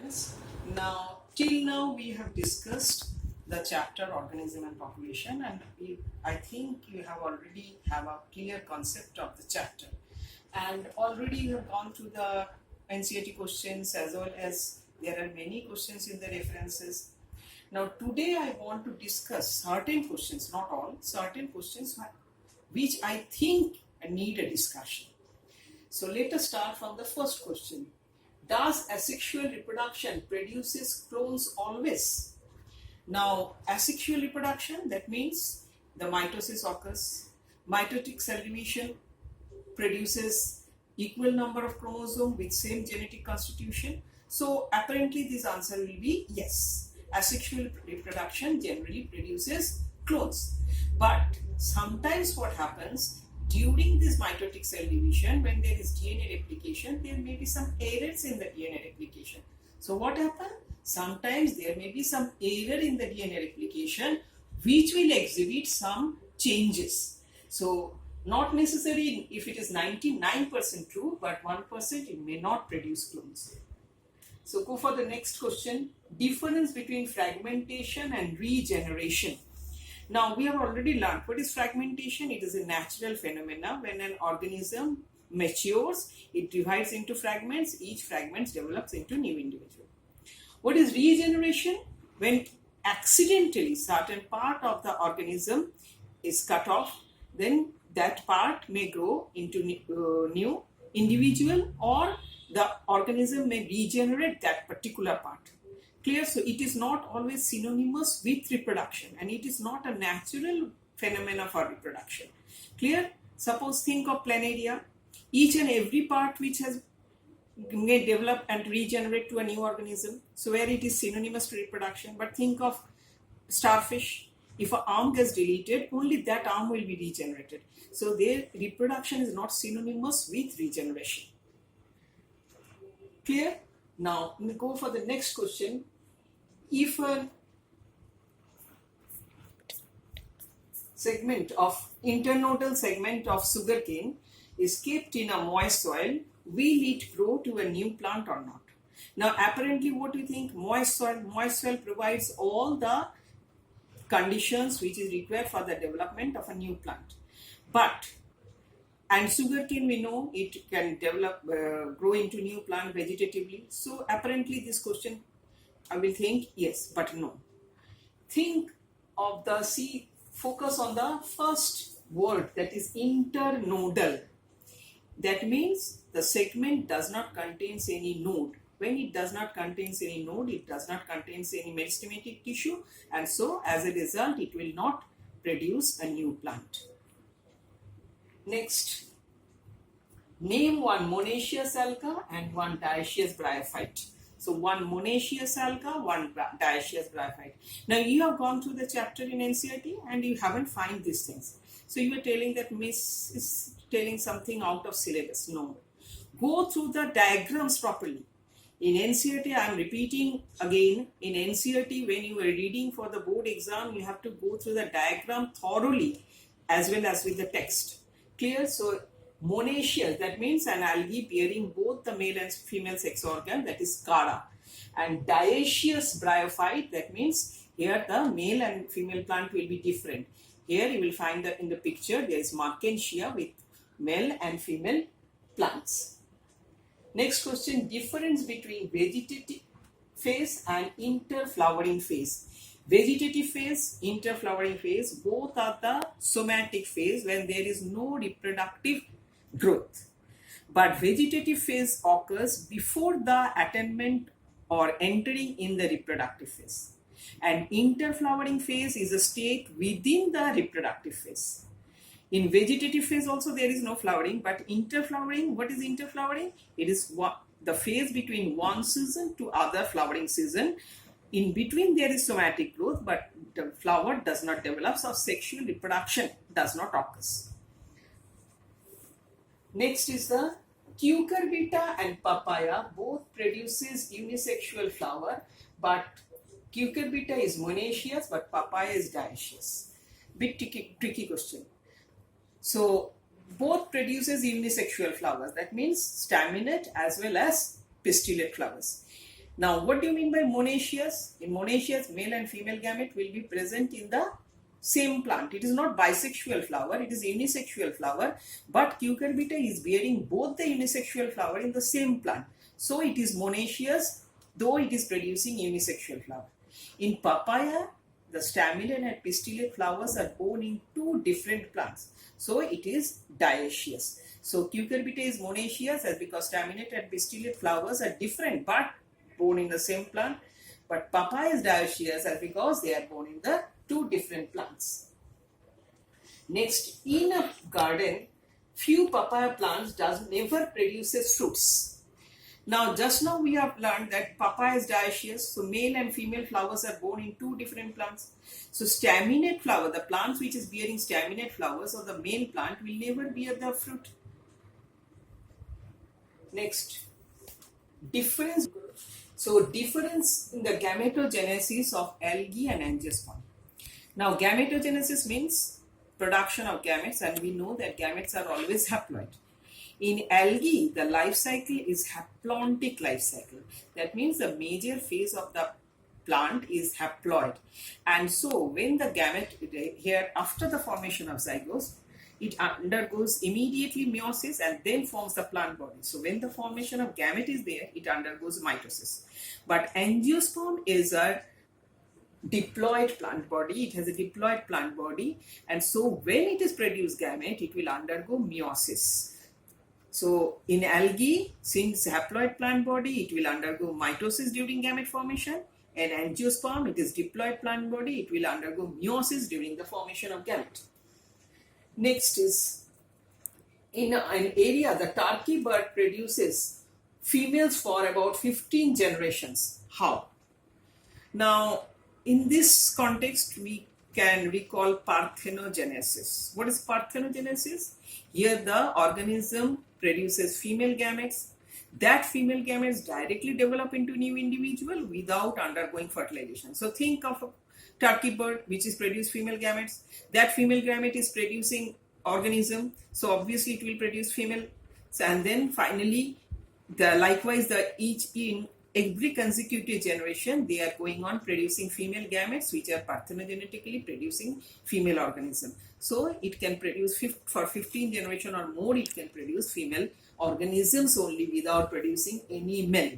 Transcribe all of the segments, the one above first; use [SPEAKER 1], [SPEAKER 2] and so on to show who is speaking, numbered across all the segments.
[SPEAKER 1] students. Now, till now we have discussed the chapter organism and population, and I think you have already have a clear concept of the chapter, and already you have gone through the NCERT questions as well as there are many questions in the references. Now, today I want to discuss certain questions, not all, certain questions which I think need a discussion. So let us start from the first question. Does asexual reproduction produces clones always? Now, asexual reproduction, that means the mitosis occurs, mitotic cell division produces equal number of chromosomes with same genetic constitution. So apparently this answer will be yes. Asexual reproduction generally produces clones. But sometimes what happens, during this mitotic cell division, when there is DNA replication, there may be some errors in the DNA replication. So what happens? Sometimes there may be some error in the DNA replication which will exhibit some changes. So not necessarily if it is 99% true, but 1% it may not produce clones. So go for the next question. Difference between fragmentation and regeneration. Now, we have already learned what is fragmentation. It is a natural phenomena. When an organism matures, it divides into fragments. Each fragment develops into new individual. What is regeneration? When accidentally certain part of the organism is cut off, then that part may grow into new individual, or the organism may regenerate that particular part. Clear? So it is not always synonymous with reproduction, and it is not a natural phenomena for reproduction. Clear? Suppose think of planaria. Each and every part which may develop and regenerate to a new organism. So where it is synonymous to reproduction. But think of starfish. If an arm gets deleted, only that arm will be regenerated. So their reproduction is not synonymous with regeneration. Clear? Now we go for the next question. If a internodal segment of sugarcane is kept in a moist soil, will it grow to a new plant or not? Now apparently what do you think? Moist soil provides all the conditions which is required for the development of a new plant. And sugarcane, we know it can grow into new plant vegetatively. So apparently this question, I will think yes, but no. Think of focus on the first word, that is internodal. That means the segment does not contain any node. When it does not contain any node, it does not contain any meristematic tissue, and so as a result it will not produce a new plant. Next, name one monoecious alga and one dioecious bryophyte. So one monoecious alga, one dioecious bryophyte. Now you have gone through the chapter in NCERT and you haven't find these things. So you are telling that Miss is telling something out of syllabus. No. Go through the diagrams properly. In NCERT, I am repeating again, in NCERT when you are reading for the board exam, you have to go through the diagram thoroughly as well as with the text. Clear? So monoecious, that means an algae bearing both the male and female sex organ, that is cara. And dioecious bryophyte, that means here the male and female plant will be different. Here you will find that in the picture there is Markensia with male and female plants. Next question, difference between vegetative phase and interflowering phase. Vegetative phase, interflowering phase, both are the somatic phase when there is no reproductive growth. But vegetative phase occurs before the attainment or entering in the reproductive phase. And interflowering phase is a state within the reproductive phase. In vegetative phase also there is no flowering, but interflowering, what is interflowering? It is the phase between one season to other flowering season. In between there is somatic growth, but the flower does not develop, so sexual reproduction does not occur. Next is the cucurbita and papaya, both produces unisexual flower, but cucurbita is monoecious but papaya is dioecious. Bit tricky question. So both produces unisexual flowers, that means staminate as well as pistillate flowers. Now, what do you mean by monoecious? In monoecious, male and female gamete will be present in the same plant. It is not bisexual flower, it is unisexual flower, but cucurbita is bearing both the unisexual flower in the same plant. So it is monoecious, though it is producing unisexual flower. In papaya, the staminate and pistillate flowers are borne in two different plants. So it is dioecious. So cucurbita is monoecious as because staminate and pistillate flowers are different but borne in the same plant. But papaya is dioecious as because they are borne in the two different plants. Next, in a garden, few papaya plants never produces fruits. Now, just now we have learned that papaya is dioecious, so male and female flowers are borne in two different plants. So, staminate flower, the plants which is bearing staminate flowers or the male plant will never bear the fruit. Next, difference. So, difference in the gametogenesis of algae and angiosperm. Now, gametogenesis means production of gametes, and we know that gametes are always haploid. In algae, the life cycle is haplontic life cycle. That means the major phase of the plant is haploid. And so, when the gamete here after the formation of zygote, it undergoes immediately meiosis and then forms the plant body. So, when the formation of gamete is there, it undergoes mitosis. But angiosperm is a diploid plant body. It has a diploid plant body, and so when it is produced gamete, it will undergo meiosis. So in algae, since haploid plant body, it will undergo mitosis during gamete formation, and angiosperm, it is diploid plant body, it will undergo meiosis during the formation of gamete. Next is, in an area, the turkey bird produces females for about 15 generations. How? Now, in this context, we can recall parthenogenesis. What is parthenogenesis? Here the organism produces female gametes. That female gametes directly develop into new individual without undergoing fertilization. So think of a turkey bird which is produce female gametes. That female gamete is producing organism. So obviously it will produce female. And then finally, likewise in every consecutive generation, they are going on producing female gametes which are parthenogenetically producing female organism. So it can produce for 15 generation or more, it can produce female organisms only without producing any male.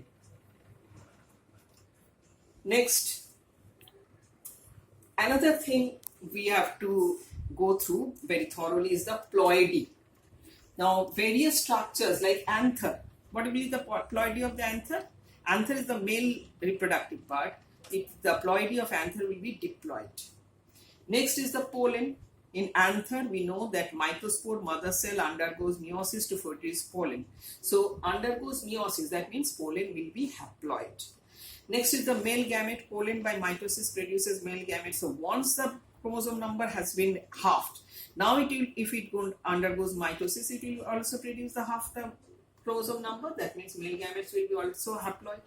[SPEAKER 1] Next, another thing we have to go through very thoroughly is the ploidy. Now, various structures like anther. What will be the ploidy of the anther? Anther is the male reproductive part. The ploidy of anther will be diploid. Next is the pollen. In anther, we know that mycospore mother cell undergoes meiosis to produce pollen. So, undergoes meiosis, that means pollen will be haploid. Next is the male gamete. Pollen by mitosis produces male gamete. So, once the chromosome number has been halved, now if it undergoes mitosis, it will also produce the half the chromosome number. That means male gametes will be also haploid.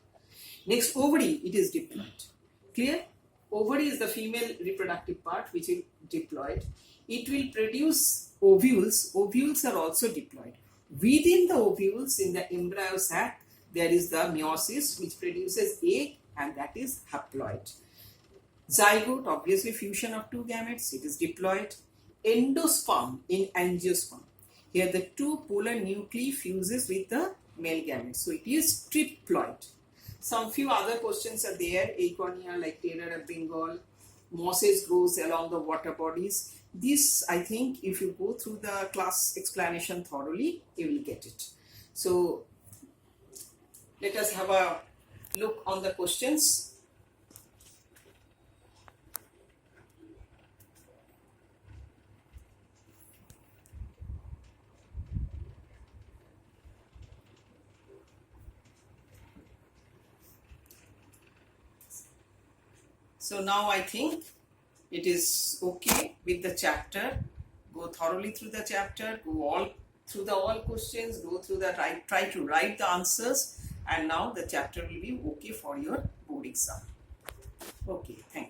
[SPEAKER 1] Next, ovary, it is diploid. Clear? Ovary is the female reproductive part which is diploid. It will produce ovules. Ovules are also diploid. Within the ovules, in the embryo sac, there is the meiosis which produces egg, and that is haploid. Zygote, obviously fusion of two gametes, it is diploid. Endosperm in angiosperm. Here the two polar nuclei fuses with the male gamete. So it is triploid. Some few other questions are there. Acornia like Taylor of Bengal. Mosses grows along the water bodies. This, I think, if you go through the class explanation thoroughly, you will get it. So let us have a look on the questions. So now I think it is okay with the chapter. Go thoroughly through the chapter, go all through the all questions, go through the try to write the answers, and now the chapter will be okay for your board exam. Okay, thank you.